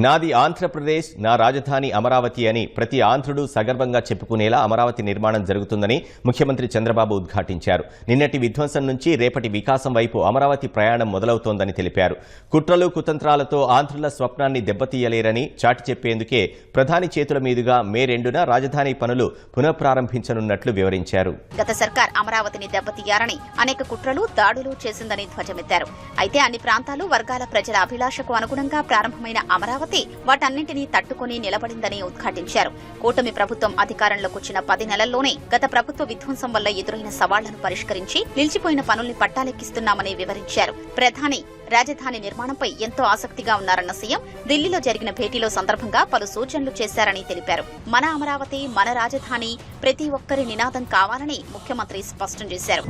నాది ఆంధ్రప్రదేశ్, నా రాజధాని అమరావతి అని ప్రతి ఆంధ్రుడు సగర్వంగా చెప్పుకునేలా అమరావతి నిర్మాణం జరుగుతుందని ముఖ్యమంత్రి చంద్రబాబు ఉద్ఘాటించారు. నిన్నటి విధ్వంసం నుంచి రేపటి వికాసం వైపు అమరావతి ప్రయాణం మొదలవుతోందని తెలిపారు. కుట్రలు కుతంత్రాలతో ఆంధ్రుల స్వప్నాన్ని దెబ్బతీయలేరని చాటి చెప్పేందుకే ప్రధాని చేతుల మీదుగా మే 2న రాజధాని పనులు పునఃప్రారంభించనున్నట్లు వివరించారు. గత సర్కార్ అమరావతిని దెబ్బతీయాలని అనేక కుట్రలు, దాడులు చేసిందని ధ్వజమెత్తారు. అయితే అన్ని ప్రాంతాలు, వర్గాల ప్రజల అభిలాషకు అనుగుణంగా ప్రారంభమైన అమరావతి వాటన్నింటినీ తట్టుకుని నిలబడిందని ఉద్ఘాటించారు. కూటమి ప్రభుత్వం అధికారంలోకి వచ్చిన 10 నెలల్లోనే గత ప్రభుత్వ విధ్వంసం వల్ల ఎదురైన సవాళ్లను పరిష్కరించి నిలిచిపోయిన పనుల్ని పట్టాలెక్కిస్తున్నామని వివరించారు. ప్రధాని రాజధాని నిర్మాణంపై ఎంతో ఆసక్తిగా ఉన్నారన్న సీఎం ఢిల్లీలో జరిగిన భేటీలో సందర్భంగా పలు సూచనలు చేశారని తెలిపారు. మన అమరావతి, మన రాజధాని ప్రతి ఒక్కరి నినాదం కావాలని ముఖ్యమంత్రి స్పష్టం చేశారు.